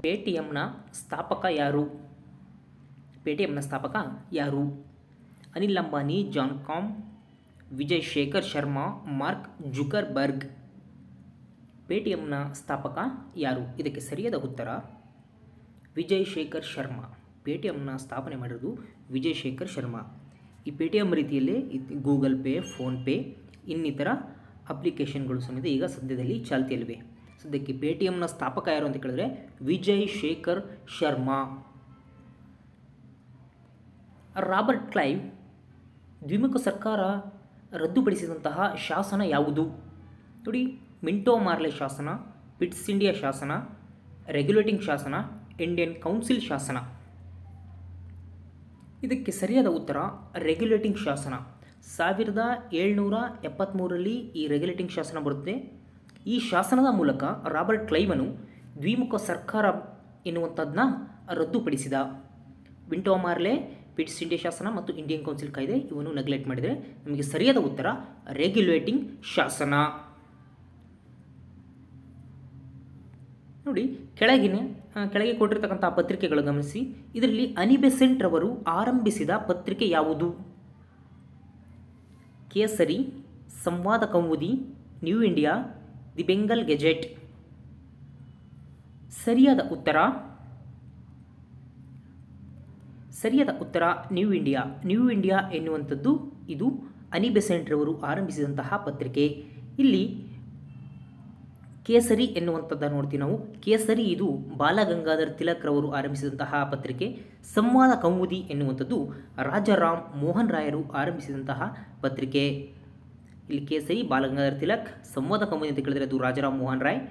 ಪೇಟಿಎಂನ ಸ್ಥಾಪಕ ಯಾರು? ಪೇಟಿಎಂನ ಸ್ಥಾಪಕ ಯಾರು? Anil Ambani, Jan Koum, Vijay Shekhar Sharma, Mark Zuckerberg. ಪೇಟಿಎಂನ ಸ್ಥಾಪಕ ಯಾರು? ಇದಕ್ಕೆ ಸರಿಯಾದ ಉತ್ತರ ವಿಜಯ್ ಶೇಖರ್ ಶರ್ಮಾ. ಪೇಟಿಎಂನ ಸ್ಥಾಪನೆ ಮಾಡಿರೋದು ವಿಜಯ್ ಶೇಖರ್ ಶರ್ಮಾ. ಈ ಪೇಟಿಎಂ ರೀತಿಯಲ್ಲೇ ಗೂಗಲ್ ಪೇ, ಫೋನ್ಪೇ ಇನ್ನಿತರ ಅಪ್ಲಿಕೇಶನ್ಗಳು ಸಮೇತ ಈಗ ಸದ್ಯದಲ್ಲಿ ಚಾಲ್ತಿಯಲ್ಲಿವೆ. ಸದ್ಯಕ್ಕೆ ಪೇಟಿಎಂನ ಸ್ಥಾಪಕ ಯಾರು ಅಂತ ಕೇಳಿದ್ರೆ ವಿಜಯ್ ಶೇಖರ್ ಶರ್ಮಾ. ರಾಬರ್ಟ್ ಕ್ಲೈವ್ ದ್ವಿಮುಖ ಸರ್ಕಾರ ರದ್ದುಪಡಿಸಿದಂತಹ ಶಾಸನ ಯಾವುದು? ನೋಡಿ, ಮಿಂಟೋ ಮಾರ್ಲೆ ಶಾಸನ, ಪಿಟ್ಸ್ ಇಂಡಿಯಾ ಶಾಸನ, ರೆಗ್ಯುಲೇಟಿಂಗ್ ಶಾಸನ, ಇಂಡಿಯನ್ ಕೌನ್ಸಿಲ್ ಶಾಸನ. ಇದಕ್ಕೆ ಸರಿಯಾದ ಉತ್ತರ ರೆಗ್ಯುಲೇಟಿಂಗ್ ಶಾಸನ. 1773ರಲ್ಲಿ ಈ ರೆಗ್ಯುಲೇಟಿಂಗ್ ಶಾಸನ ಬರುತ್ತೆ. ಈ ಶಾಸನದ ಮೂಲಕ ರಾಬರ್ಟ್ ಕ್ಲೈವನು ದ್ವಿಮುಖ ಸರ್ಕಾರ ಎನ್ನುವಂಥದ್ದನ್ನ ರದ್ದುಪಡಿಸಿದ. ಮಿಂಟೋ ಮಾರ್ಲೆ, ಪಿಟ್ಸ್ ಇಂಡಿಯಾ ಶಾಸನ ಮತ್ತು ಇಂಡಿಯನ್ ಕೌನ್ಸಿಲ್ ಕಾಯ್ದೆ ಇವನ್ನು ನೆಗ್ಲೆಕ್ಟ್ ಮಾಡಿದರೆ ನಮಗೆ ಸರಿಯಾದ ಉತ್ತರ ರೆಗ್ಯುಲೇಟಿಂಗ್ ಶಾಸನ. ನೋಡಿ, ಕೆಳಗೆ ಕೊಟ್ಟಿರ್ತಕ್ಕಂಥ ಪತ್ರಿಕೆಗಳು ಗಮನಿಸಿ. ಇದರಲ್ಲಿ ಅನಿ ಬೆಸೆಂಟ್ ರವರು ಆರಂಭಿಸಿದ ಪತ್ರಿಕೆ ಯಾವುದು? Kesari, Samvad Kaumudi, New India, the Bengal Gazette. ಸರಿಯಾದ ಉತ್ತರ ನ್ಯೂ ಇಂಡಿಯಾ. ನ್ಯೂ ಇಂಡಿಯಾ ಎನ್ನುವಂಥದ್ದು ಇದು ಅನಿ ಬೆಸೆಂಟ್ ರವರು ಆರಂಭಿಸಿದಂತಹ ಪತ್ರಿಕೆ. ಇಲ್ಲಿ ಕೇಸರಿ ಎನ್ನುವಂಥದ್ದನ್ನು ನೋಡ್ತೀವಿ ನಾವು. ಕೇಸರಿ ಇದು ಬಾಲಗಂಗಾಧರ್ ತಿಲಕ್ ರವರು ಆರಂಭಿಸಿದಂತಹ ಪತ್ರಿಕೆ. ಸಂವಾದ ಕೌಮುದಿ ಎನ್ನುವಂಥದ್ದು ರಾಜಾರಾಮ್ ಮೋಹನ್ ರಾಯರು ಆರಂಭಿಸಿದಂತಹ ಪತ್ರಿಕೆ. ಇಲ್ಲಿ ಕೇಸರಿ ಬಾಲಗಂಗಾಧರ್ ತಿಲಕ್, ಸಂವಾದ ಕೌಮುದಿ ಅಂತ ಕೇಳಿದರೆ ಅದು ರಾಜಾರಾಮ್ ಮೋಹನ್ ರಾಯ್.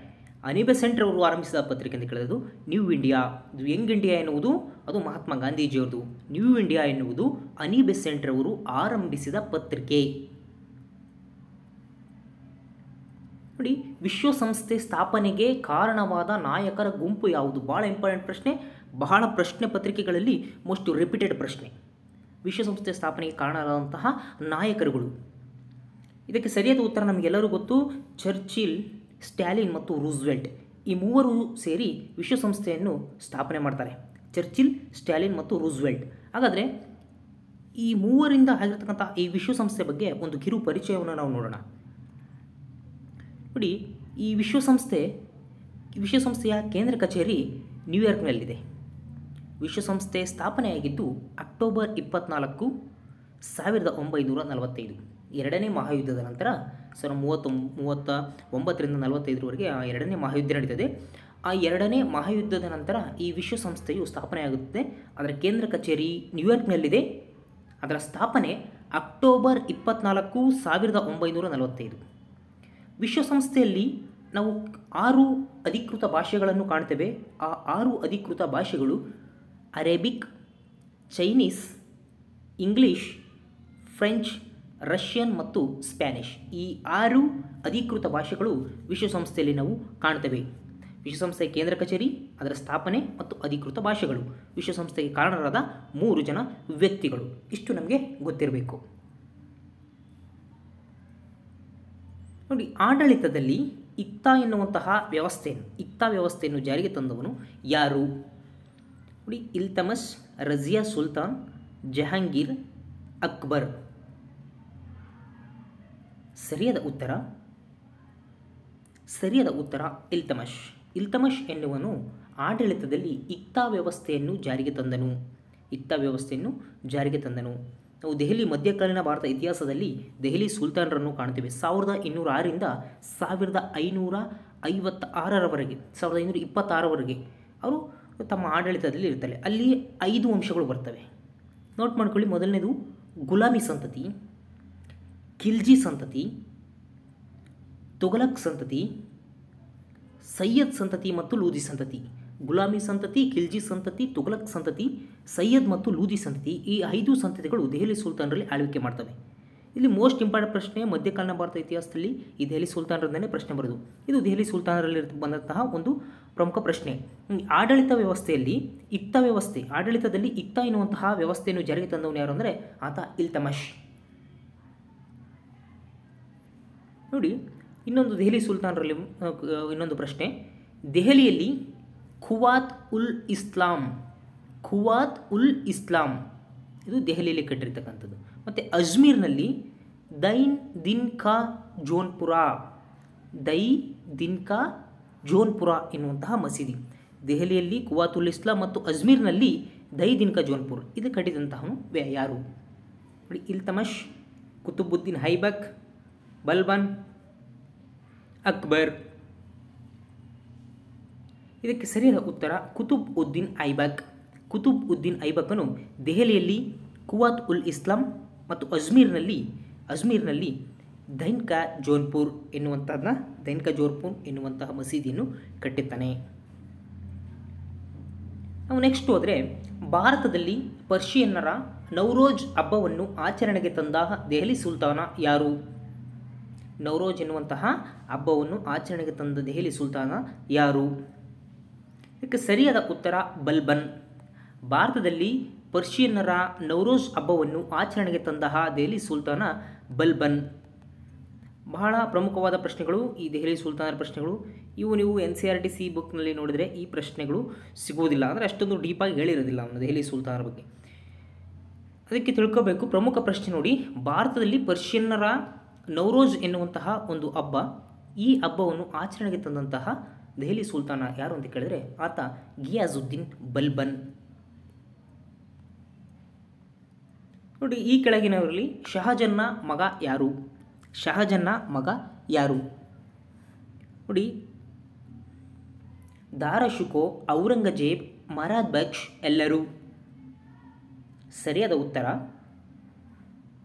ಅನಿ ಬೆಸೆಂಟ್ ರವರು ಆರಂಭಿಸಿದ ಪತ್ರಿಕೆ ಅಂತ ಕೇಳಿದ್ರೆ ನ್ಯೂ ಇಂಡಿಯಾ. ಇದು ಯಂಗ್ ಇಂಡಿಯಾ ಎನ್ನುವುದು ಅದು ಮಹಾತ್ಮ ಗಾಂಧೀಜಿಯವ್ರದ್ದು. ನ್ಯೂ ಇಂಡಿಯಾ ಎನ್ನುವುದು ಅನಿ ಬೆಸೆಂಟ್ ರವರು ಆರಂಭಿಸಿದ ಪತ್ರಿಕೆ. ನೋಡಿ, ವಿಶ್ವಸಂಸ್ಥೆ ಸ್ಥಾಪನೆಗೆ ಕಾರಣವಾದ ನಾಯಕರ ಗುಂಪು ಯಾವುದು? ಭಾಳ ಇಂಪಾರ್ಟೆಂಟ್ ಪ್ರಶ್ನೆ, ಬಹಳ ಪ್ರಶ್ನೆ ಪತ್ರಿಕೆಗಳಲ್ಲಿ ಮೋಸ್ಟ್ ರಿಪೀಟೆಡ್ ಪ್ರಶ್ನೆ. ವಿಶ್ವಸಂಸ್ಥೆ ಸ್ಥಾಪನೆಗೆ ಕಾರಣವಾದಂತಹ ನಾಯಕರುಗಳು. ಇದಕ್ಕೆ ಸರಿಯಾದ ಉತ್ತರ ನಮಗೆಲ್ಲರೂ ಗೊತ್ತು, ಚರ್ಚಿಲ್, ಸ್ಟ್ಯಾಲಿನ್ ಮತ್ತು ರೂಸ್ವೆಲ್ಟ್. ಈ ಮೂವರು ಸೇರಿ ವಿಶ್ವಸಂಸ್ಥೆಯನ್ನು ಸ್ಥಾಪನೆ ಮಾಡ್ತಾರೆ. ಚರ್ಚಿಲ್, ಸ್ಟ್ಯಾಲಿನ್ ಮತ್ತು ರೂಸ್ವೆಲ್ಟ್. ಹಾಗಾದರೆ ಈ ಮೂವರಿಂದ ಆಗಿರ್ತಕ್ಕಂಥ ಈ ವಿಶ್ವಸಂಸ್ಥೆ ಬಗ್ಗೆ ಒಂದು ಕಿರು ಪರಿಚಯವನ್ನು ನಾವು ನೋಡೋಣ. ನೋಡಿ, ಈ ವಿಶ್ವಸಂಸ್ಥೆಯ ಕೇಂದ್ರ ಕಚೇರಿ ನ್ಯೂಯಾರ್ಕ್ನಲ್ಲಿದೆ. ವಿಶ್ವಸಂಸ್ಥೆ ಸ್ಥಾಪನೆಯಾಗಿದ್ದು ಅಕ್ಟೋಬರ್ 24, 1945. ಎರಡನೇ ಮಹಾಯುದ್ಧದ ನಂತರ 1939ರಿಂದ 45ರವರೆಗೆ ಎರಡನೇ ಮಹಾಯುದ್ಧ ನಡೀತದೆ. ಆ ಎರಡನೇ ಮಹಾಯುದ್ಧದ ನಂತರ ಈ ವಿಶ್ವಸಂಸ್ಥೆಯು ಸ್ಥಾಪನೆಯಾಗುತ್ತದೆ. ಅದರ ಕೇಂದ್ರ ಕಚೇರಿ ನ್ಯೂಯಾರ್ಕ್ನಲ್ಲಿದೆ. ಅದರ ಸ್ಥಾಪನೆ ಅಕ್ಟೋಬರ್ 24, 1945. ವಿಶ್ವಸಂಸ್ಥೆಯಲ್ಲಿ ನಾವು 6 ಅಧಿಕೃತ ಭಾಷೆಗಳನ್ನು ಕಾಣ್ತೇವೆ. ಆ 6 ಅಧಿಕೃತ ಭಾಷೆಗಳು Arabic, Chinese, English, French, Russian ಮತ್ತು ಸ್ಪ್ಯಾನಿಷ್. ಈ 6 ಅಧಿಕೃತ ಭಾಷೆಗಳು ವಿಶ್ವಸಂಸ್ಥೆಯಲ್ಲಿ ನಾವು ಕಾಣ್ತೇವೆ. ವಿಶ್ವಸಂಸ್ಥೆಯ ಕೇಂದ್ರ ಕಚೇರಿ, ಅದರ ಸ್ಥಾಪನೆ ಮತ್ತು ಅಧಿಕೃತ ಭಾಷೆಗಳು, ವಿಶ್ವಸಂಸ್ಥೆಗೆ ಕಾರಣರಾದ 3 ಜನ ವ್ಯಕ್ತಿಗಳು. ಇಷ್ಟು ನಮಗೆ ಗೊತ್ತಿರಬೇಕು. ನೋಡಿ, ಆಡಳಿತದಲ್ಲಿ ಇಕ್ತಾ ಎನ್ನುವಂತಹ ವ್ಯವಸ್ಥೆಯನ್ನು ಜಾರಿಗೆ ತಂದವನು ಯಾರು? ನೋಡಿ, ಇಲ್ತಮಸ್, ರಜಿಯಾ ಸುಲ್ತಾನ್, ಜಹಾಂಗೀರ್, ಅಕ್ಬರ್. ಸರಿಯಾದ ಉತ್ತರ ಇಲ್ತಮಶ್ ಎನ್ನುವನು ಆಡಳಿತದಲ್ಲಿ ಇಕ್ತಾ ವ್ಯವಸ್ಥೆಯನ್ನು ಜಾರಿಗೆ ತಂದನು. ನಾವು ದೆಹಲಿ ಮಧ್ಯಕಾಲೀನ ಭಾರತ ಇತಿಹಾಸದಲ್ಲಿ ದೆಹಲಿ ಸುಲ್ತಾನರನ್ನು ಕಾಣ್ತೇವೆ. 1206ರಿಂದ 1526ರವರೆಗೆ ಅವರು ತಮ್ಮ ಆಡಳಿತದಲ್ಲಿ ಇರ್ತಾರೆ. ಅಲ್ಲಿ 5 ಅಂಶಗಳು ಬರ್ತವೆ, ನೋಟ್ ಮಾಡ್ಕೊಳ್ಳಿ. ಮೊದಲನೇದು ಗುಲಾಮಿ ಸಂತತಿ, ಖಿಲ್ಜಿ ಸಂತತಿ, ತುಘಲಕ್ ಸಂತತಿ, ಸೈಯದ್ ಸಂತತಿ ಮತ್ತು ಲೂದಿ ಸಂತತಿ. ಗುಲಾಮಿ ಸಂತತಿ, ಖಿಲ್ಜಿ ಸಂತತಿ, ತುಘಲಕ್ ಸಂತತಿ, ಸೈಯದ್ ಮತ್ತು ಲೂದಿ ಸಂತತಿ. ಈ 5 ಸಂತತಿಗಳು ದೆಹಲಿ ಸುಲ್ತಾನರಲ್ಲಿ ಆಳ್ವಿಕೆ ಮಾಡ್ತವೆ. ಇಲ್ಲಿ ಮೋಸ್ಟ್ ಇಂಪಾರ್ಟೆಂಟ್ ಪ್ರಶ್ನೆ, ಮಧ್ಯಕಾಲೀನ ಭಾರತ ಇತಿಹಾಸದಲ್ಲಿ ಈ ದೆಹಲಿ ಸುಲ್ತಾನರಿಂದಲೇ ಪ್ರಶ್ನೆ ಬರೋದು. ಇದು ದೆಹಲಿ ಸುಲ್ತಾನರಲ್ಲಿ ಬಂದಂತಹ ಒಂದು ಪ್ರಮುಖ ಪ್ರಶ್ನೆ. ಆಡಳಿತ ವ್ಯವಸ್ಥೆಯಲ್ಲಿ ಆಡಳಿತದಲ್ಲಿ ಇಕ್ತಾ ಎನ್ನುವಂತಹ ವ್ಯವಸ್ಥೆಯನ್ನು ಜಾರಿಗೆ ತಂದವನು ಯಾರು ಅಂದರೆ ಆತ ಇಲ್ತಮಶ್. ನೋಡಿ, ಇನ್ನೊಂದು ದೆಹಲಿ ಸುಲ್ತಾನರಲ್ಲಿ ಇನ್ನೊಂದು ಪ್ರಶ್ನೆ, ದೆಹಲಿಯಲ್ಲಿ ಖುವಾತ್ ಉಲ್ ಇಸ್ಲಾಂ, ಖುವಾತ್ ಉಲ್ ಇಸ್ಲಾಂ ಇದು ದೆಹಲಿಯಲ್ಲಿ ಕಟ್ಟಿರ್ತಕ್ಕಂಥದ್ದು. ಮತ್ತು ಅಜ್ಮೀರ್ನಲ್ಲಿ ದೈನ್ ದಿನ್ ಕಾ ಜೋನ್ಪುರ, ದೈ ದಿನ್ ಕಾ ಜೋನ್ಪುರ ಎನ್ನುವಂತಹ ಮಸೀದಿ. ದೆಹಲಿಯಲ್ಲಿ ಖುವಾತ್ ಉಲ್ ಇಸ್ಲಾಂ ಮತ್ತು ಅಜ್ಮೀರ್ನಲ್ಲಿ ದೈ ದಿನ್ ಕಾ ಜೋನ್ಪುರ್ ಇದು ಕಟ್ಟಿದಂತಹನು ಯಾರು ನೋಡಿ? ಇಲ್ತಮಶ್, ಕುತುಬುದ್ದೀನ್ ಐಬಕ್, ಬಲ್ಬನ್, ಅಕ್ಬರ್. ಇದಕ್ಕೆ ಸರಿಯಾದ ಉತ್ತರ ಕುತುಬ್ ಉದ್ದೀನ್ ಐಬಕ್. ಕುತುಬ್ ಉದ್ದೀನ್ ಐಬಕನು ದೆಹಲಿಯಲ್ಲಿ ಖುವಾತ್ ಉಲ್ ಇಸ್ಲಾಂ ಮತ್ತು ಅಜ್ಮೀರ್ನಲ್ಲಿ ದೈನ್ ಕಾ ಜೋನ್ಪುರ್ ಎನ್ನುವಂತಹ ಮಸೀದಿಯನ್ನು ಕಟ್ಟಿದ್ದಾನೆ. ನಾವು ನೆಕ್ಸ್ಟ್ ಹೋದರೆ, ಭಾರತದಲ್ಲಿ ಪರ್ಷಿಯನ್ನರ ನೌರೋಜ್ ಹಬ್ಬವನ್ನು ಆಚರಣೆಗೆ ತಂದ ದೆಹಲಿ ಸುಲ್ತಾನ ಯಾರು? ನೌರೋಜ್ ಎನ್ನುವಂತಹ ಹಬ್ಬವನ್ನು ಆಚರಣೆಗೆ ತಂದ ದೆಹಲಿ ಸುಲ್ತಾನ ಯಾರು? ಇದಕ್ಕೆ ಸರಿಯಾದ ಉತ್ತರ ಬಲ್ಬನ್. ಭಾರತದಲ್ಲಿ ಪರ್ಷಿಯನ್ನರ ನೌರೋಜ್ ಹಬ್ಬವನ್ನು ಆಚರಣೆಗೆ ತಂದ ದೆಹಲಿ ಸುಲ್ತಾನ ಬಲ್ಬನ್. ಬಹಳ ಪ್ರಮುಖವಾದ ಪ್ರಶ್ನೆಗಳು ಈ ದೆಹಲಿ ಸುಲ್ತಾನರ ಪ್ರಶ್ನೆಗಳು. ಇವು ನೀವು NCERT ಬುಕ್ನಲ್ಲಿ ನೋಡಿದರೆ ಈ ಪ್ರಶ್ನೆಗಳು ಸಿಗುವುದಿಲ್ಲ, ಅಂದರೆ ಅಷ್ಟೊಂದು ಡೀಪಾಗಿ ಹೇಳಿರೋದಿಲ್ಲ ಅವನು ದೆಹಲಿ ಸುಲ್ತಾನರ ಬಗ್ಗೆ. ಅದಕ್ಕೆ ತಿಳ್ಕೋಬೇಕು. ಪ್ರಮುಖ ಪ್ರಶ್ನೆ ನೋಡಿ, ಭಾರತದಲ್ಲಿ ಪರ್ಷಿಯನ್ನರ ನೌರೋಜ್ ಎನ್ನುವಂತಹ ಒಂದು ಹಬ್ಬ, ಈ ಹಬ್ಬವನ್ನು ಆಚರಣೆಗೆ ತಂದಂತಹ ದೆಹಲಿ ಸುಲ್ತಾನ ಯಾರು ಅಂತ ಕೇಳಿದರೆ ಆತ ಗಿಯಾಜುದ್ದೀನ್ ಬಲ್ಬನ್. ನೋಡಿ, ಈ ಕೆಳಗಿನವರಲ್ಲಿ ಶಹಜನ್ನ ಮಗ ಯಾರು? ಶಹಜನ್ನ ಮಗ ಯಾರು ನೋಡಿ? ದಾರಾ-ಶುಕೋ, ಔರಂಗಜೇಬ್, ಮರಾದ್ ಬಕ್ಷ್ ಎಲ್ಲರೂ. ಸರಿಯಾದ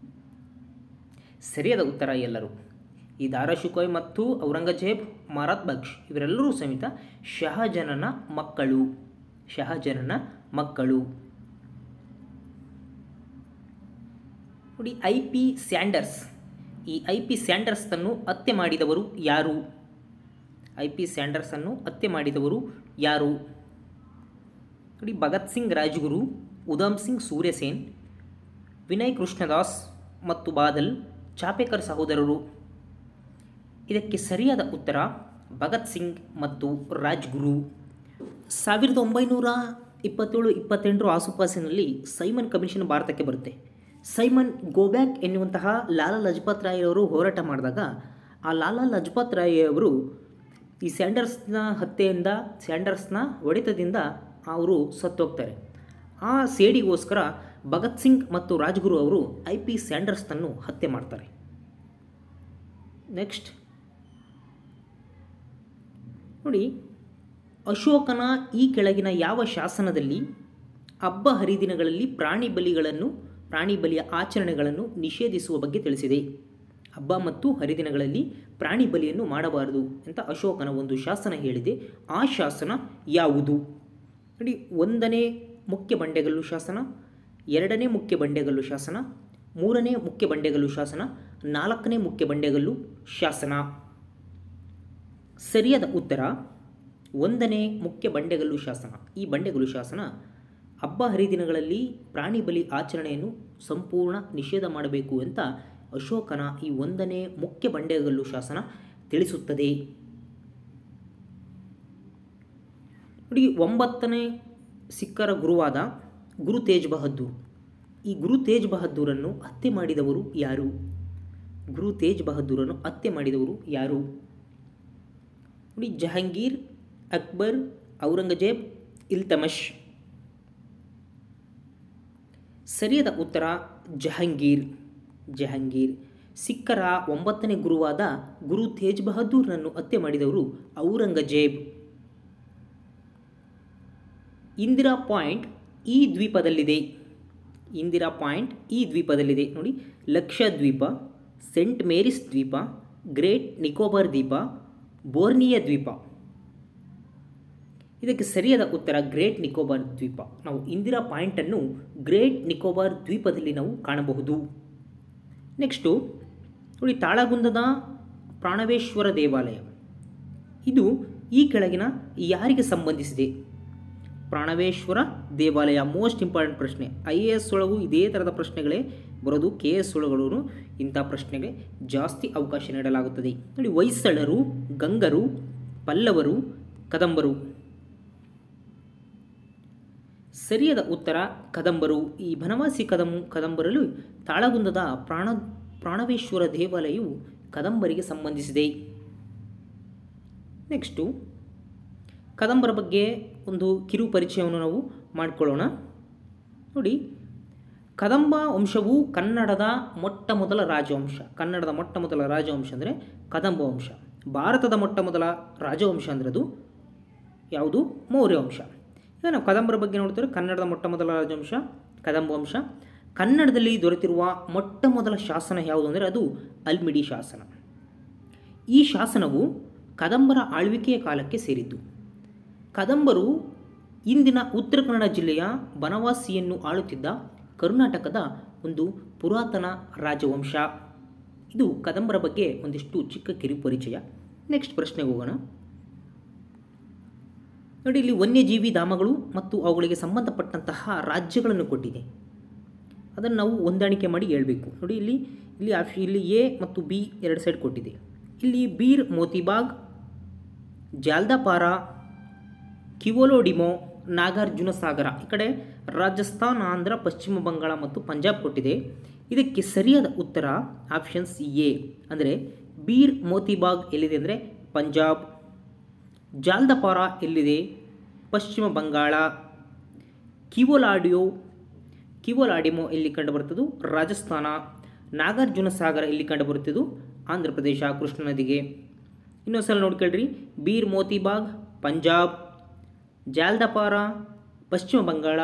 ಉತ್ತರ ಎಲ್ಲರೂ. ಈ ದಾರಾ-ಶುಕೋಯ್ ಮತ್ತು ಔರಂಗಜೇಬ್, ಮರಾದ್ ಬಕ್ಷ್ ಇವರೆಲ್ಲರೂ ಸಮೇತ ಶಹಜನನ ಮಕ್ಕಳು. ನೋಡಿ, IP ಸ್ಯಾಂಡರ್ಸ್. ಈ IP ಸ್ಯಾಂಡರ್ಸನ್ನು ಹತ್ಯೆ ಮಾಡಿದವರು ಯಾರು? IP ಸ್ಯಾಂಡರ್ಸನ್ನು ಹತ್ಯೆ ಮಾಡಿದವರು ಯಾರು ನೋಡಿ? ಭಗತ್ ಸಿಂಗ್ ರಾಜ್ಗುರು, ಉಧಮ್ ಸಿಂಗ್ ಸೂರ್ಯಸೇನ್, ವಿನಯ್ ಕೃಷ್ಣದಾಸ್ ಮತ್ತು ಬಾದಲ್ ಚಾಪೇಕರ್ ಸಹೋದರರು. ಇದಕ್ಕೆ ಸರಿಯಾದ ಉತ್ತರ ಭಗತ್ ಸಿಂಗ್ ಮತ್ತು ರಾಜ್ಗುರು. 1927-28 ಆಸುಪಾಸಿನಲ್ಲಿ ಸೈಮನ್ ಕಮಿಷನ್ ಭಾರತಕ್ಕೆ ಬರುತ್ತೆ. ಸೈಮನ್ ಗೋಬ್ಯಾಕ್ ಎನ್ನುವಂತಹ ಲಾಲಾ ಲಜಪತ್ ರಾಯ್ ಅವರು ಹೋರಾಟ ಮಾಡಿದಾಗ ಆ ಲಾಲಾ ಲಜಪತ್ ರಾಯ್ ಅವರು ಈ ಸ್ಯಾಂಡರ್ಸ್ನ ಹೊಡೆತದಿಂದ ಅವರು ಸತ್ತೋಗ್ತಾರೆ. ಆ ಸೇಡಿಗೋಸ್ಕರ ಭಗತ್ ಸಿಂಗ್ ಮತ್ತು ರಾಜ್ಗುರು ಅವರು IP ಸ್ಯಾಂಡರ್ಸ್ನನ್ನು ಹತ್ಯೆ ಮಾಡ್ತಾರೆ. ನೆಕ್ಸ್ಟ್ ನೋಡಿ, ಅಶೋಕನ ಈ ಕೆಳಗಿನ ಯಾವ ಶಾಸನದಲ್ಲಿ ಹಬ್ಬ ಹರಿದಿನಗಳಲ್ಲಿ ಪ್ರಾಣಿ ಬಲಿಯ ಆಚರಣೆಗಳನ್ನು ನಿಷೇಧಿಸುವ ಬಗ್ಗೆ ತಿಳಿಸಿದೆ? ಹಬ್ಬ ಮತ್ತು ಹರಿದಿನಗಳಲ್ಲಿ ಪ್ರಾಣಿ ಬಲಿಯನ್ನು ಮಾಡಬಾರದು ಅಂತ ಅಶೋಕನ ಒಂದು ಶಾಸನ ಹೇಳಿದೆ. ಆ ಶಾಸನ ಯಾವುದು ನೋಡಿ? 1ನೇ ಮುಖ್ಯ ಬಂಡೆಗಲ್ಲು ಶಾಸನ, 2ನೇ ಮುಖ್ಯ ಬಂಡೆಗಲ್ಲು ಶಾಸನ, 3ನೇ ಮುಖ್ಯ ಬಂಡೆಗಲ್ಲು ಶಾಸನ, 4ನೇ ಮುಖ್ಯ ಬಂಡೆಗಲ್ಲು ಶಾಸನ. ಸರಿಯಾದ ಉತ್ತರ 1ನೇ ಮುಖ್ಯ ಬಂಡೆಗಲ್ಲು ಶಾಸನ. ಈ ಬಂಡೆಗಲ್ಲು ಶಾಸನ ಹಬ್ಬ ಹರಿದಿನಗಳಲ್ಲಿ ಪ್ರಾಣಿ ಬಲಿ ಆಚರಣೆಯನ್ನು ಸಂಪೂರ್ಣ ನಿಷೇಧ ಮಾಡಬೇಕು ಅಂತ ಅಶೋಕನ ಈ 1ನೇ ಮುಖ್ಯ ಬಂಡೆಗಲ್ಲು ಶಾಸನ ತಿಳಿಸುತ್ತದೆ. ನೋಡಿ, 9ನೇ ಸಿಖ್ಖರ ಗುರುವಾದ ಗುರು ತೇಜ್ ಬಹದ್ದೂರ್. ಈ ಗುರು ತೇಜ್ ಬಹದ್ದೂರನ್ನು ಹತ್ಯೆ ಮಾಡಿದವರು ಯಾರು? ಗುರು ತೇಜ್ ಬಹದ್ದೂರನ್ನು ಹತ್ಯೆ ಮಾಡಿದವರು ಯಾರು ನೋಡಿ? ಜಹಾಂಗೀರ್, ಅಕ್ಬರ್, ಔರಂಗಜೇಬ್, ಇಲ್ತಮಶ್. ಸರಿಯಾದ ಉತ್ತರ ಜಹಾಂಗೀರ್. ಸಿಖ್ಖರ 9ನೇ ಗುರುವಾದ ಗುರು ತೇಜ್ ಬಹದ್ದೂರ್ನನ್ನು ಹತ್ಯೆ ಮಾಡಿದವರು ಔರಂಗಜೇಬ್. ಇಂದಿರಾ ಪಾಯಿಂಟ್ ಈ ದ್ವೀಪದಲ್ಲಿದೆ ನೋಡಿ. ಲಕ್ಷದ್ವೀಪ, ಸೆಂಟ್ ಮೇರಿಸ್ ದ್ವೀಪ, ಗ್ರೇಟ್ ನಿಕೋಬಾರ್ ದ್ವೀಪ, ಬೋರ್ನಿಯಾ ದ್ವೀಪ. ಇದಕ್ಕೆ ಸರಿಯಾದ ಉತ್ತರ ಗ್ರೇಟ್ ನಿಕೋಬಾರ್ ದ್ವೀಪ. ನಾವು ಇಂದಿರಾ ಪಾಯಿಂಟನ್ನು ಗ್ರೇಟ್ ನಿಕೋಬಾರ್ ದ್ವೀಪದಲ್ಲಿ ನಾವು ಕಾಣಬಹುದು. ನೆಕ್ಸ್ಟು ನೋಡಿ, ತಾಳಗುಂದದ ಪ್ರಾಣವೇಶ್ವರ ದೇವಾಲಯ ಇದು ಈ ಕೆಳಗಿನ ಯಾರಿಗೆ ಸಂಬಂಧಿಸಿದೆ? ಪ್ರಾಣವೇಶ್ವರ ದೇವಾಲಯ ಮೋಸ್ಟ್ ಇಂಪಾರ್ಟೆಂಟ್ ಪ್ರಶ್ನೆ. IAS ಒಳಗೂ ಇದೇ ಥರದ ಪ್ರಶ್ನೆಗಳೇ ಬರೋದು, KS ಒಳಗಳು ಇಂಥ ಪ್ರಶ್ನೆಗೆ ಜಾಸ್ತಿ ಅವಕಾಶ ನೀಡಲಾಗುತ್ತದೆ. ನೋಡಿ, ಹೊಯ್ಸಳರು, ಗಂಗರು, ಪಲ್ಲವರು, ಕದಂಬರು. ಸರಿಯಾದ ಉತ್ತರ ಕದಂಬರು. ಈ ಬನವಾಸಿ ಕದಂಬರಲು ತಾಳಗುಂದದ ಪ್ರಾಣವೇಶ್ವರ ದೇವಾಲಯವು ಕದಂಬರಿಗೆ ಸಂಬಂಧಿಸಿದೆ. ನೆಕ್ಸ್ಟು ಕದಂಬರ ಬಗ್ಗೆ ಒಂದು ಕಿರು ಪರಿಚಯವನ್ನು ನಾವು ಮಾಡಿಕೊಳ್ಳೋಣ. ನೋಡಿ, ಕದಂಬ ವಂಶವು ಕನ್ನಡದ ಮೊಟ್ಟ ಮೊದಲ ರಾಜವಂಶ. ಕನ್ನಡದ ಮೊಟ್ಟ ಮೊದಲ ರಾಜವಂಶ ಅಂದರೆ ಕದಂಬ ವಂಶ. ಭಾರತದ ಮೊಟ್ಟ ಮೊದಲ ರಾಜವಂಶ ಅಂದರೆ ಅದು ಯಾವುದು? ಮೌರ್ಯ ವಂಶ. ಈಗ ನಾವು ಕದಂಬರ ಬಗ್ಗೆ ನೋಡ್ತಾರೆ. ಕನ್ನಡದ ಮೊಟ್ಟ ಮೊದಲ ರಾಜವಂಶ ಕದಂಬ ವಂಶ. ಕನ್ನಡದಲ್ಲಿ ದೊರೆತಿರುವ ಮೊಟ್ಟ ಮೊದಲ ಶಾಸನ ಯಾವುದು ಅಂದರೆ ಅದು ಅಲ್ಮಿಡಿ ಶಾಸನ. ಈ ಶಾಸನವು ಕದಂಬರ ಆಳ್ವಿಕೆಯ ಕಾಲಕ್ಕೆ ಸೇರಿದ್ದು. ಕದಂಬರು ಇಂದಿನ ಉತ್ತರ ಕನ್ನಡ ಜಿಲ್ಲೆಯ ಬನವಾಸಿಯನ್ನು ಆಳುತ್ತಿದ್ದ ಕರ್ನಾಟಕದ ಒಂದು ಪುರಾತನ ರಾಜವಂಶ. ಇದು ಕದಂಬರ ಬಗ್ಗೆ ಒಂದಿಷ್ಟು ಚಿಕ್ಕ ಕಿರು ಪರಿಚಯ. ನೆಕ್ಸ್ಟ್ ಪ್ರಶ್ನೆಗೆ ಹೋಗೋಣ. ನೋಡಿ, ಇಲ್ಲಿ ವನ್ಯಜೀವಿ ಧಾಮಗಳು ಮತ್ತು ಅವುಗಳಿಗೆ ಸಂಬಂಧಪಟ್ಟಂತಹ ರಾಜ್ಯಗಳನ್ನು ಕೊಟ್ಟಿದೆ. ಅದನ್ನು ನಾವು ಹೊಂದಾಣಿಕೆ ಮಾಡಿ ಹೇಳಬೇಕು. ನೋಡಿ, ಇಲ್ಲಿ ಎ ಮತ್ತು ಬಿ ಎರಡು ಸೈಡ್ ಕೊಟ್ಟಿದೆ. ಇಲ್ಲಿ ಬೀರ್ ಮೋತಿಬಾಗ್, ಜಾಲ್ದಾಪಾರ, ಕಿವೋಲೋಡಿಮೋ, ನಾಗಾರ್ಜುನ ಸಾಗರ ಈ ಕಡೆ ರಾಜಸ್ಥಾನ್, ಆಂಧ್ರ, ಪಶ್ಚಿಮ ಬಂಗಾಳ ಮತ್ತು ಪಂಜಾಬ್ ಕೊಟ್ಟಿದೆ. ಇದಕ್ಕೆ ಸರಿಯಾದ ಉತ್ತರ ಆಪ್ಷನ್ಸ್ ಎ ಅಂದರೆ ಬೀರ್ ಮೋತಿಬಾಗ್ ಎಲ್ಲಿದೆ ಅಂದರೆ ಪಂಜಾಬ್. ಜಾಲ್ದಾಪಾರ ಎಲ್ಲಿದೆ? ಪಶ್ಚಿಮ ಬಂಗಾಳ. ಕಿವೋಲಾಡಿಮೋ ಎಲ್ಲಿ ಕಂಡುಬರುತ್ತದು? ರಾಜಸ್ಥಾನ. ನಾಗಾರ್ಜುನ ಸಾಗರ ಎಲ್ಲಿ ಕಂಡುಬರುತ್ತದು? ಆಂಧ್ರ ಪ್ರದೇಶ, ಕೃಷ್ಣ ನದಿಗೆ. ಇನ್ನೊಂದು ಸಲ ನೋಡ್ಕೊಳ್ರಿ. ಬೀರ್ ಮೋತಿಬಾಗ್ ಪಂಜಾಬ್, ಜಾಲ್ದಾಪಾರ ಪಶ್ಚಿಮ ಬಂಗಾಳ,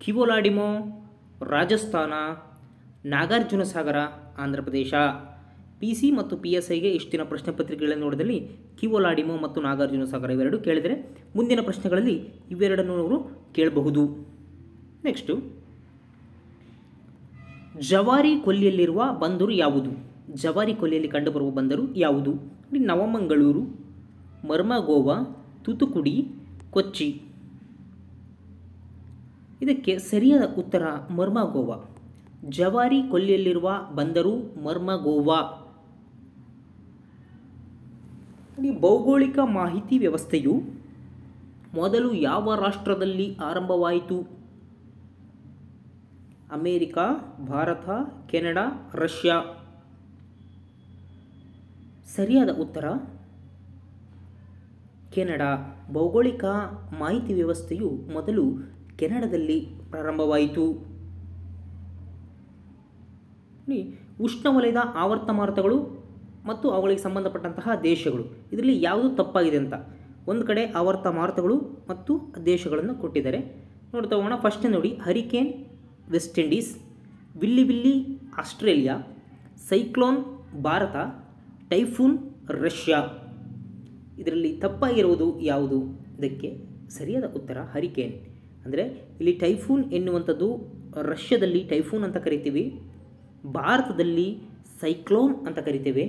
ಕಿವೋಲಾಡಿಮೋ ರಾಜಸ್ಥಾನ, ನಾಗಾರ್ಜುನ ಸಾಗರ ಆಂಧ್ರ ಪ್ರದೇಶ. PC ಮತ್ತು PSIಗೆ ಇಷ್ಟಿನ ಪ್ರಶ್ನೆ ಪತ್ರಿಕೆಗಳನ್ನು ನೋಡಿದಲ್ಲಿ ಕಿವೋಲಾಡಿಮೋ ಮತ್ತು ನಾಗಾರ್ಜುನ ಸಾಗರ ಇವೆರಡು ಕೇಳಿದರೆ ಮುಂದಿನ ಪ್ರಶ್ನೆಗಳಲ್ಲಿ ಇವೆರಡನ್ನು ಅವರು ಕೇಳಬಹುದು. ನೆಕ್ಸ್ಟು, ಜವಾರಿ ಕೊಲ್ಲಿಯಲ್ಲಿರುವ ಬಂದರು ಯಾವುದು? ಜವಾರಿ ಕೊಲ್ಲಿಯಲ್ಲಿ ಕಂಡುಬರುವ ಬಂದರು ಯಾವುದು? ನವಮಂಗಳೂರು, ಮರ್ಮಗೋವಾ, ತೂತುಕುಡಿ, ಕೊಚ್ಚಿ. ಇದಕ್ಕೆ ಸರಿಯಾದ ಉತ್ತರ ಮರ್ಮಗೋವಾ. ಜವಾರಿ ಕೊಲ್ಲಿಯಲ್ಲಿರುವ ಬಂದರು ಮರ್ಮಗೋವಾ. ಭೌಗೋಳಿಕ ಮಾಹಿತಿ ವ್ಯವಸ್ಥೆಯು ಮೊದಲು ಯಾವ ರಾಷ್ಟ್ರದಲ್ಲಿ ಆರಂಭವಾಯಿತು? America, Bharat, Canada, Russia. ಸರಿಯಾದ ಉತ್ತರ ಕೆನಡಾ. ಭೌಗೋಳಿಕ ಮಾಹಿತಿ ವ್ಯವಸ್ಥೆಯು ಮೊದಲು ಕೆನಡಾದಲ್ಲಿ ಪ್ರಾರಂಭವಾಯಿತು. ಉಷ್ಣವಲಯದ ಆವರ್ತ ಮಾರುತಗಳು ಮತ್ತು ಅವುಗಳಿಗೆ ಸಂಬಂಧಪಟ್ಟಂತಹ ದೇಶಗಳು, ಇದರಲ್ಲಿ ಯಾವುದು ತಪ್ಪಾಗಿದೆ ಅಂತ ಒಂದು ಕಡೆ ಆವರ್ತ ಮಾರುತಗಳು ಮತ್ತು ದೇಶಗಳನ್ನು ಕೊಟ್ಟಿದ್ದಾರೆ. ನೋಡ್ತಾ ಹೋಗೋಣ. ಫಸ್ಟ್ ನೋಡಿ, hurricane West Indies, Willy Australia, cyclone Bharat, typhoon Russia. ಇದರಲ್ಲಿ ತಪ್ಪಾಗಿರುವುದು ಯಾವುದು? ಇದಕ್ಕೆ ಸರಿಯಾದ ಉತ್ತರ ಹರಿಕೇನ್. ಅಂದರೆ ಇಲ್ಲಿ ಟೈಫೂನ್ ಎನ್ನುವಂಥದ್ದು ರಷ್ಯಾದಲ್ಲಿ ಟೈಫೂನ್ ಅಂತ ಕರಿತೀವಿ, ಭಾರತದಲ್ಲಿ ಸೈಕ್ಲೋನ್ ಅಂತ ಕರಿತೇವೆ,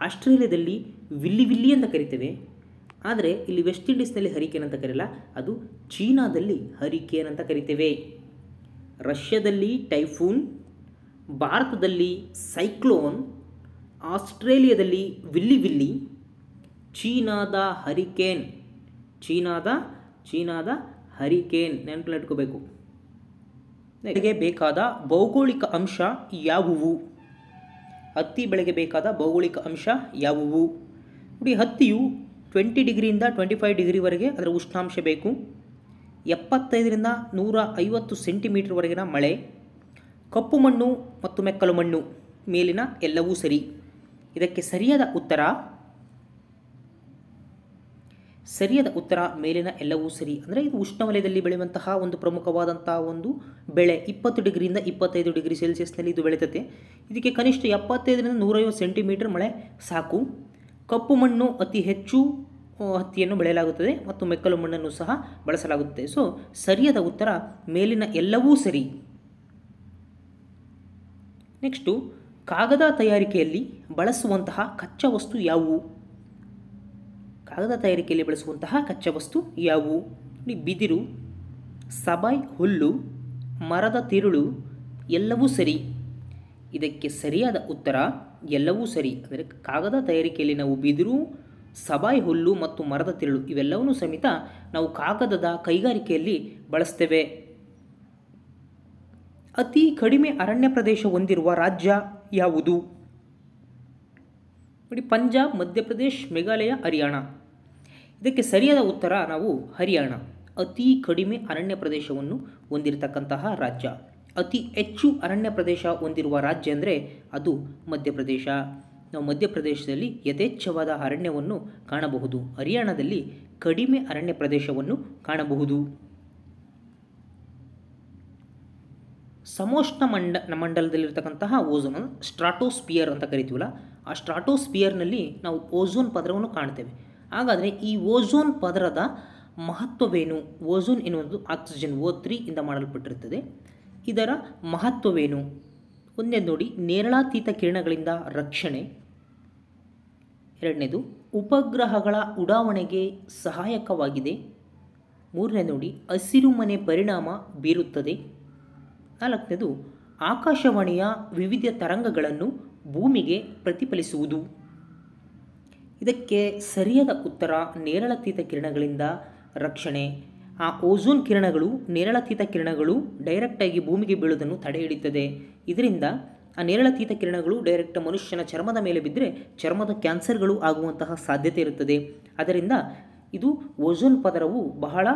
ಆಸ್ಟ್ರೇಲಿಯಾದಲ್ಲಿ ವಿಲ್ಲಿ ಅಂತ ಕರಿತೇವೆ. ಆದರೆ ಇಲ್ಲಿ ವೆಸ್ಟ್ ಇಂಡೀಸ್ನಲ್ಲಿ ಹರಿಕೇನ್ ಅಂತ ಕರೆಯಲ್ಲ, ಅದು ಚೀನಾದಲ್ಲಿ ಹರಿಕೇನ್ ಅಂತ ಕರಿತೇವೆ. ರಷ್ಯಾದಲ್ಲಿ ಟೈಫೂನ್, ಭಾರತದಲ್ಲಿ ಸೈಕ್ಲೋನ್, ಆಸ್ಟ್ರೇಲಿಯಾದಲ್ಲಿ ವಿಲ್ಲಿ, ಚೀನಾದ ಹರಿಕೇನ್. ಚೀನಾದ ಹರಿಕೇನ್ ನೆನಪಿಟ್ಕೋಬೇಕು. ಬೆಳೆಗೆ ಬೇಕಾದ ಭೌಗೋಳಿಕ ಅಂಶ ಯಾವುವು? ಹತ್ತಿ ಬೆಳೆಗೆ ಬೇಕಾದ ಭೌಗೋಳಿಕ ಅಂಶ ಯಾವುವು? ನೋಡಿ, ಹತ್ತಿಯು 20 ಡಿಗ್ರಿಯಿಂದ 25 ಡಿಗ್ರಿವರೆಗೆ ಅದರ ಉಷ್ಣಾಂಶ ಬೇಕು. 75ರಿಂದ 150 ಸೆಂಟಿಮೀಟರ್ವರೆಗಿನ ಮಳೆ. ಕಪ್ಪು ಮಣ್ಣು ಮತ್ತು ಮೆಕ್ಕಲು ಮಣ್ಣು ಮೇಲಿನ ಎಲ್ಲವೂ ಸರಿ. ಇದಕ್ಕೆ ಸರಿಯಾದ ಉತ್ತರ ಮೇಲಿನ ಎಲ್ಲವೂ ಸರಿ. ಅಂದರೆ ಇದು ಉಷ್ಣವಲಯದಲ್ಲಿ ಬೆಳೆಯುವಂತಹ ಒಂದು ಪ್ರಮುಖವಾದಂತಹ ಒಂದು ಬೆಳೆ. 20 ಡಿಗ್ರಿಯಿಂದ 25 ಡಿಗ್ರಿ ಸೆಲ್ಸಿಯಸ್ನಲ್ಲಿ ಇದು ಬೆಳೀತದೆ. ಇದಕ್ಕೆ ಕನಿಷ್ಠ 75ರಿಂದ 150 ಸೆಂಟಿಮೀಟರ್ ಮಳೆ ಸಾಕು. ಕಪ್ಪು ಮಣ್ಣು ಅತಿ ಹೆಚ್ಚು ಹತ್ತಿಯನ್ನು ಬೆಳೆಯಲಾಗುತ್ತದೆ ಮತ್ತು ಮೆಕ್ಕಲು ಮಣ್ಣನ್ನು ಸಹ ಬಳಸಲಾಗುತ್ತದೆ. ಸೊ ಸರಿಯಾದ ಉತ್ತರ ಮೇಲಿನ ಎಲ್ಲವೂ ಸರಿ. ನೆಕ್ಸ್ಟು, ಕಾಗದ ತಯಾರಿಕೆಯಲ್ಲಿ ಬಳಸುವಂತಹ ಕಚ್ಚಾ ವಸ್ತು ಯಾವುವು? ಕಾಗದ ತಯಾರಿಕೆಯಲ್ಲಿ ಬಳಸುವಂತಹ ಕಚ್ಚಾ ವಸ್ತು ಯಾವುವು? ಬಿದಿರು, ಸಬಾಯ್ ಹುಲ್ಲು, ಮರದ ತಿರುಳು, ಎಲ್ಲವೂ ಸರಿ. ಇದಕ್ಕೆ ಸರಿಯಾದ ಉತ್ತರ ಎಲ್ಲವೂ ಸರಿ. ಅಂದರೆ ಕಾಗದ ತಯಾರಿಕೆಯಲ್ಲಿ ನಾವು ಬಿದಿರು, ಸಬಾಯಿ ಹುಲ್ಲು ಮತ್ತು ಮರದ ತಿರುಳು ಇವೆಲ್ಲವನ್ನೂ ಸಮೇತ ನಾವು ಕಾಗದದ ಕೈಗಾರಿಕೆಯಲ್ಲಿ ಬಳಸ್ತೇವೆ. ಅತಿ ಕಡಿಮೆ ಅರಣ್ಯ ಪ್ರದೇಶ ಹೊಂದಿರುವ ರಾಜ್ಯ ಯಾವುದು? ನೋಡಿ, ಪಂಜಾಬ್, ಮಧ್ಯಪ್ರದೇಶ್, ಮೇಘಾಲಯ, ಹರಿಯಾಣ. ಇದಕ್ಕೆ ಸರಿಯಾದ ಉತ್ತರ ನಾವು ಹರಿಯಾಣ. ಅತಿ ಕಡಿಮೆ ಅರಣ್ಯ ಪ್ರದೇಶವನ್ನು ಹೊಂದಿರತಕ್ಕಂತಹ ರಾಜ್ಯ. ಅತಿ ಹೆಚ್ಚು ಅರಣ್ಯ ಪ್ರದೇಶ ಹೊಂದಿರುವ ರಾಜ್ಯ ಅಂದರೆ ಅದು ಮಧ್ಯಪ್ರದೇಶ. ನಾವು ಮಧ್ಯಪ್ರದೇಶದಲ್ಲಿ ಯಥೇಚ್ಛವಾದ ಅರಣ್ಯವನ್ನು ಕಾಣಬಹುದು. ಹರಿಯಾಣದಲ್ಲಿ ಕಡಿಮೆ ಅರಣ್ಯ ಪ್ರದೇಶವನ್ನು ಕಾಣಬಹುದು. ಸಮೋಷ್ಣ ಮಂಡಲದಲ್ಲಿರ್ತಕ್ಕಂತಹ ಓಝೋನ್ ಸ್ಟ್ರಾಟೋಸ್ಪಿಯರ್ ಅಂತ ಕರಿತೀವಲ್ಲ, ಆ ಸ್ಟ್ರಾಟೋಸ್ಪಿಯರ್ನಲ್ಲಿ ನಾವು ಓಝೋನ್ ಪದರವನ್ನು ಕಾಣ್ತೇವೆ. ಹಾಗಾದರೆ ಈ ಓಝೋನ್ ಪದರದ ಮಹತ್ವವೇನು? ಓಝೋನ್ ಎನ್ನುವುದು ಆಕ್ಸಿಜನ್ O3 ಇಂದ ಮಾಡಲ್ಪಟ್ಟಿರುತ್ತದೆ. ಇದರ ಮಹತ್ವವೇನು? ಒಂದನೇದು ನೋಡಿ, ನೇರಳಾತೀತ ಕಿರಣಗಳಿಂದ ರಕ್ಷಣೆ. ಎರಡನೇದು, ಉಪಗ್ರಹಗಳ ಉಡಾವಣೆಗೆ ಸಹಾಯಕವಾಗಿದೆ. ಮೂರನೇ ನೋಡಿ, ಹಸಿರು ಮನೆ ಪರಿಣಾಮ ಬೀರುತ್ತದೆ. ನಾಲ್ಕನೇದು, ಆಕಾಶವಾಣಿಯ ವಿವಿಧ ತರಂಗಗಳನ್ನು ಭೂಮಿಗೆ ಪ್ರತಿಫಲಿಸುವುದು. ಇದಕ್ಕೆ ಸರಿಯಾದ ಉತ್ತರ ನೇರಳಾತೀತ ಕಿರಣಗಳಿಂದ ರಕ್ಷಣೆ. ಆ ಓಝೋನ್ ಕಿರಣಗಳು, ನೇರಳಾತೀತ ಕಿರಣಗಳು ಡೈರೆಕ್ಟಾಗಿ ಭೂಮಿಗೆ ಬೀಳುವುದನ್ನು ತಡೆ ಹಿಡಿಯುತ್ತದೆ. ಇದರಿಂದ ಆ ನೇರಳಾತೀತ ಕಿರಣಗಳು ಡೈರೆಕ್ಟ್ ಮನುಷ್ಯನ ಚರ್ಮದ ಮೇಲೆ ಬಿದ್ದರೆ ಚರ್ಮದ ಕ್ಯಾನ್ಸರ್ಗಳು ಆಗುವಂತಹ ಸಾಧ್ಯತೆ ಇರುತ್ತದೆ. ಅದರಿಂದ ಇದು ಓಝೋನ್ ಪದರವು ಬಹಳ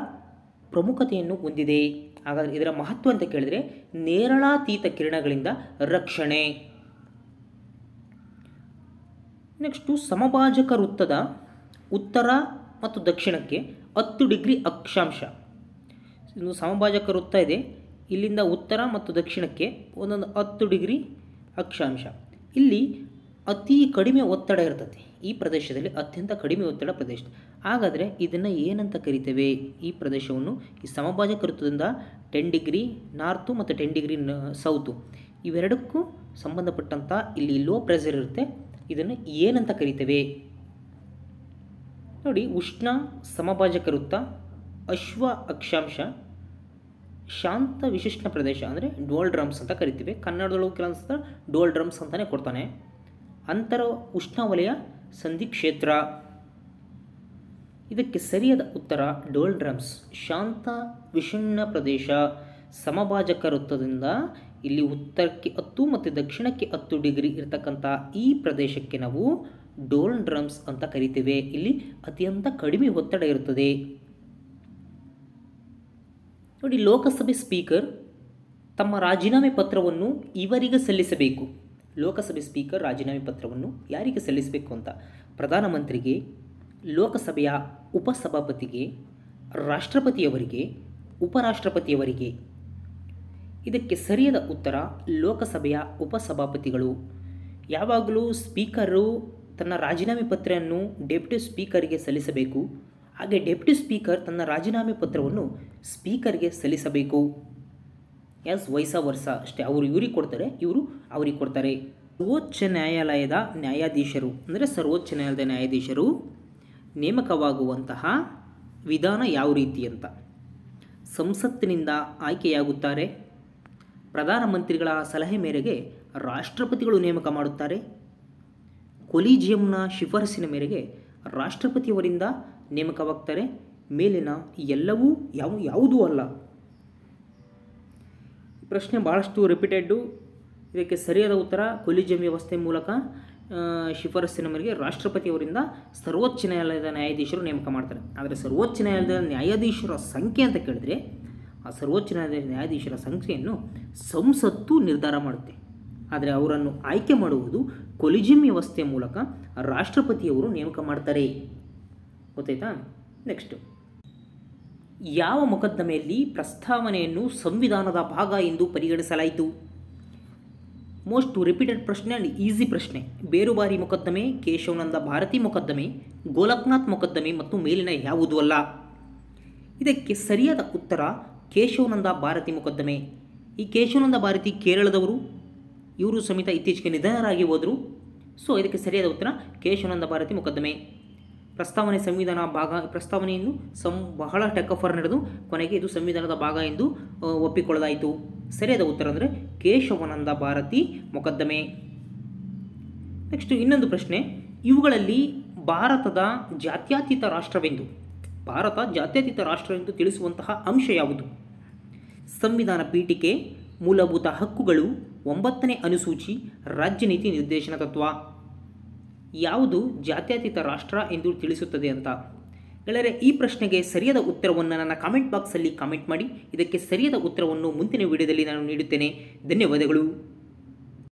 ಪ್ರಮುಖತೆಯನ್ನು ಹೊಂದಿದೆ. ಹಾಗಾದರೆ ಇದರ ಮಹತ್ವ ಅಂತ ಕೇಳಿದರೆ ನೇರಳಾತೀತ ಕಿರಣಗಳಿಂದ ರಕ್ಷಣೆ. ನೆಕ್ಸ್ಟು, ಸಮಭಾಜಕ ವೃತ್ತದ ಉತ್ತರ ಮತ್ತು ದಕ್ಷಿಣಕ್ಕೆ 10 ಡಿಗ್ರಿ ಅಕ್ಷಾಂಶ. ಇದು ಸಮಭಾಜಕ ವೃತ್ತ ಇದೆ, ಇಲ್ಲಿಂದ ಉತ್ತರ ಮತ್ತು ದಕ್ಷಿಣಕ್ಕೆ ಒಂದೊಂದು 10 ಡಿಗ್ರಿ ಅಕ್ಷಾಂಶ. ಇಲ್ಲಿ ಅತಿ ಕಡಿಮೆ ಒತ್ತಡ ಇರ್ತದೆ. ಈ ಪ್ರದೇಶದಲ್ಲಿ ಅತ್ಯಂತ ಕಡಿಮೆ ಒತ್ತಡ ಪ್ರದೇಶ. ಹಾಗಾದರೆ ಇದನ್ನು ಏನಂತ ಕರಿತೇವೆ? ಈ ಪ್ರದೇಶವನ್ನು, ಈ ಸಮಭಾಜಕ ವೃತ್ತದಿಂದ 10 ಡಿಗ್ರಿ ನಾರ್ತು ಮತ್ತು 10 ಡಿಗ್ರಿ ಸೌತು ಇವೆರಡಕ್ಕೂ ಸಂಬಂಧಪಟ್ಟಂಥ ಇಲ್ಲಿ ಲೋ ಪ್ರೆಷರ್ ಇರುತ್ತೆ. ಇದನ್ನು ಏನಂತ ಕರಿತೇವೆ? ನೋಡಿ, ಉಷ್ಣ ಸಮಭಾಜಕ ವೃತ್ತ, ಅಶ್ವ ಅಕ್ಷಾಂಶ, ಶಾಂತ ವಿಶಿಷ್ಟ ಪ್ರದೇಶ ಅಂದರೆ ಡೋಲ್ ಡ್ರಮ್ಸ್ ಅಂತ ಕರಿತೀವಿ. ಕನ್ನಡದೊಳಗೆ ಕೆಲಸ ಡೋಲ್ ಡ್ರಮ್ಸ್ ಅಂತಲೇ ಕೊಡ್ತಾನೆ. ಅಂತರ ಉಷ್ಣವಲಯ ಸಂಧಿ ಕ್ಷೇತ್ರ. ಇದಕ್ಕೆ ಸರಿಯಾದ ಉತ್ತರ ಡೋಲ್ ಡ್ರಮ್ಸ್. ಶಾಂತ ವಿಷಣ್ಣ ಪ್ರದೇಶ ಸಮಭಾಜಕ ವೃತ್ತದಿಂದ ಇಲ್ಲಿ ಉತ್ತರಕ್ಕೆ 10 ಮತ್ತು ದಕ್ಷಿಣಕ್ಕೆ 10 ಡಿಗ್ರಿ ಇರತಕ್ಕಂಥ ಈ ಪ್ರದೇಶಕ್ಕೆ ನಾವು ಡೋಲ್ ಡ್ರಮ್ಸ್ ಅಂತ ಕರಿತೇವೆ. ಇಲ್ಲಿ ಅತ್ಯಂತ ಕಡಿಮೆ ಒತ್ತಡ ಇರುತ್ತದೆ. ನೋಡಿ, ಲೋಕಸಭೆ ಸ್ಪೀಕರ್ ತಮ್ಮ ರಾಜೀನಾಮೆ ಪತ್ರವನ್ನು ಇವರಿಗೆ ಸಲ್ಲಿಸಬೇಕು. ಲೋಕಸಭೆ ಸ್ಪೀಕರ್ ರಾಜೀನಾಮೆ ಪತ್ರವನ್ನು ಯಾರಿಗೆ ಸಲ್ಲಿಸಬೇಕು ಅಂತ? ಪ್ರಧಾನಮಂತ್ರಿಗೆ, ಲೋಕಸಭೆಯ ಉಪಸಭಾಪತಿಗೆ, ರಾಷ್ಟ್ರಪತಿಯವರಿಗೆ, ಉಪರಾಷ್ಟ್ರಪತಿಯವರಿಗೆ. ಇದಕ್ಕೆ ಸರಿಯಾದ ಉತ್ತರ ಲೋಕಸಭೆಯ ಉಪಸಭಾಪತಿಗಳು. ಯಾವಾಗಲೂ ಸ್ಪೀಕರು ತನ್ನ ರಾಜೀನಾಮೆ ಪತ್ರವನ್ನು ಡೆಪ್ಯೂಟಿ ಸ್ಪೀಕರ್ಗೆ ಸಲ್ಲಿಸಬೇಕು. ಹಾಗೆ ಡೆಪ್ಯೂಟಿ ಸ್ಪೀಕರ್ ತನ್ನ ರಾಜೀನಾಮೆ ಪತ್ರವನ್ನು ಸ್ಪೀಕರ್ಗೆ ಸಲ್ಲಿಸಬೇಕು. ಆ್ಯಸ್ ವೈಸ ವರ್ಷ ಅಷ್ಟೇ. ಅವರು ಇವ್ರಿಗೆ ಕೊಡ್ತಾರೆ, ಇವರು ಅವ್ರಿಗೆ ಕೊಡ್ತಾರೆ. ಸರ್ವೋಚ್ಚ ನ್ಯಾಯಾಲಯದ ನ್ಯಾಯಾಧೀಶರು ಅಂದರೆ ಸರ್ವೋಚ್ಚ ನ್ಯಾಯಾಲಯದ ನ್ಯಾಯಾಧೀಶರು ನೇಮಕವಾಗುವಂತಹ ವಿಧಾನ ಯಾವ ರೀತಿ ಅಂತ? ಸಂಸತ್ತಿನಿಂದ ಆಯ್ಕೆಯಾಗುತ್ತಾರೆ. ಪ್ರಧಾನಮಂತ್ರಿಗಳ ಸಲಹೆ ಮೇರೆಗೆ ರಾಷ್ಟ್ರಪತಿಗಳು ನೇಮಕ ಮಾಡುತ್ತಾರೆ. ಕೊಲಿಜಿಯಂನ ಶಿಫಾರಸಿನ ಮೇರೆಗೆ ರಾಷ್ಟ್ರಪತಿಯವರಿಂದ ನೇಮಕವಾಗ್ತಾರೆ. ಮೇಲಿನ ಎಲ್ಲವೂ ಯಾವುದೂ ಅಲ್ಲ. ಪ್ರಶ್ನೆ ಭಾಳಷ್ಟು ರಿಪೀಟೆಡ್ಡು. ಇದಕ್ಕೆ ಸರಿಯಾದ ಉತ್ತರ ಕೊಲಿಜಿಯಂ ವ್ಯವಸ್ಥೆ ಮೂಲಕ ಶಿಫಾರಸ್ಸಿನ ಮೇರೆಗೆ ರಾಷ್ಟ್ರಪತಿಯವರಿಂದ ಸರ್ವೋಚ್ಚ ನ್ಯಾಯಾಲಯದ ನ್ಯಾಯಾಧೀಶರು ನೇಮಕ ಮಾಡ್ತಾರೆ. ಆದರೆ ಸರ್ವೋಚ್ಚ ನ್ಯಾಯಾಲಯದ ನ್ಯಾಯಾಧೀಶರ ಸಂಖ್ಯೆ ಅಂತ ಕೇಳಿದ್ರೆ ಆ ಸರ್ವೋಚ್ಚ ನ್ಯಾಯಾಲಯದ ನ್ಯಾಯಾಧೀಶರ ಸಂಖ್ಯೆಯನ್ನು ಸಂಸತ್ತು ನಿರ್ಧಾರ ಮಾಡುತ್ತೆ. ಆದರೆ ಅವರನ್ನು ಆಯ್ಕೆ ಮಾಡುವುದು ಕೊಲಿಜಿಯಂ ವ್ಯವಸ್ಥೆಯ ಮೂಲಕ ರಾಷ್ಟ್ರಪತಿಯವರು ನೇಮಕ ಮಾಡ್ತಾರೆ. ಗೊತ್ತಾಯ್ತಾ? ನೆಕ್ಸ್ಟ್, ಯಾವ ಮೊಕದ್ದಮೆಯಲ್ಲಿ ಪ್ರಸ್ತಾವನೆಯನ್ನು ಸಂವಿಧಾನದ ಭಾಗ ಎಂದು ಪರಿಗಣಿಸಲಾಯಿತು? ಮೋಸ್ಟ್ ರಿಪೀಟೆಡ್ ಪ್ರಶ್ನೆ ಆ್ಯಂಡ್ ಈಸಿ ಪ್ರಶ್ನೆ. ಬೇರುಬಾರಿ ಮೊಕದ್ದಮೆ, ಕೇಶವನಂದ ಭಾರತಿ ಮೊಕದ್ದಮೆ, ಗೋಲಕ್ನಾಥ್ ಮೊಕದ್ದಮೆ ಮತ್ತು ಮೇಲಿನ ಯಾವುದೂ ಅಲ್ಲ. ಇದಕ್ಕೆ ಸರಿಯಾದ ಉತ್ತರ ಕೇಶವನಂದ ಭಾರತಿ ಮೊಕದ್ದಮೆ. ಈ ಕೇಶವನಂದ ಭಾರತಿ ಕೇರಳದವರು, ಇವರು ಸಮೇತ ಇತ್ತೀಚೆಗೆ ನಿಧನರಾಗಿ ಹೋದರು. ಸೊ ಇದಕ್ಕೆ ಸರಿಯಾದ ಉತ್ತರ ಕೇಶವನಂದ ಭಾರತಿ ಮೊಕದ್ದಮೆ. ಪ್ರಸ್ತಾವನೆ ಸಂವಿಧಾನ ಭಾಗ, ಪ್ರಸ್ತಾವನೆಯನ್ನು ಬಹಳ ಟೆಕಫರ್ ನಡೆದು ಕೊನೆಗೆ ಇದು ಸಂವಿಧಾನದ ಭಾಗ ಎಂದು ಒಪ್ಪಿಕೊಳ್ಳಲಾಯಿತು. ಸರಿಯಾದ ಉತ್ತರ ಅಂದರೆ ಕೇಶವನಂದ ಭಾರತಿ ಮೊಕದ್ದಮೆ. ನೆಕ್ಸ್ಟ್ ಇನ್ನೊಂದು ಪ್ರಶ್ನೆ, ಇವುಗಳಲ್ಲಿ ಭಾರತದ ಜಾತ್ಯತೀತ ರಾಷ್ಟ್ರವೆಂದು ತಿಳಿಸುವಂತಹ ಅಂಶ ಯಾವುದು? ಸಂವಿಧಾನ ಪೀಠಿಕೆ, ಮೂಲಭೂತ ಹಕ್ಕುಗಳು, 9ನೇ ಅನುಸೂಚಿ, ರಾಜ್ಯ ನೀತಿ ನಿರ್ದೇಶನ ತತ್ವ. ಯಾವುದು ಜಾತ್ಯತೀತ ರಾಷ್ಟ್ರ ಎಂದು ತಿಳಿಸುತ್ತದೆ ಅಂತ ಗೆಳೆಯರೆ, ಈ ಪ್ರಶ್ನೆಗೆ ಸರಿಯಾದ ಉತ್ತರವನ್ನು ನನ್ನ ಕಾಮೆಂಟ್ ಬಾಕ್ಸಲ್ಲಿ ಕಾಮೆಂಟ್ ಮಾಡಿ. ಇದಕ್ಕೆ ಸರಿಯಾದ ಉತ್ತರವನ್ನು ಮುಂದಿನ ವಿಡಿಯೋದಲ್ಲಿ ನಾನು ನೀಡುತ್ತೇನೆ. ಧನ್ಯವಾದಗಳು.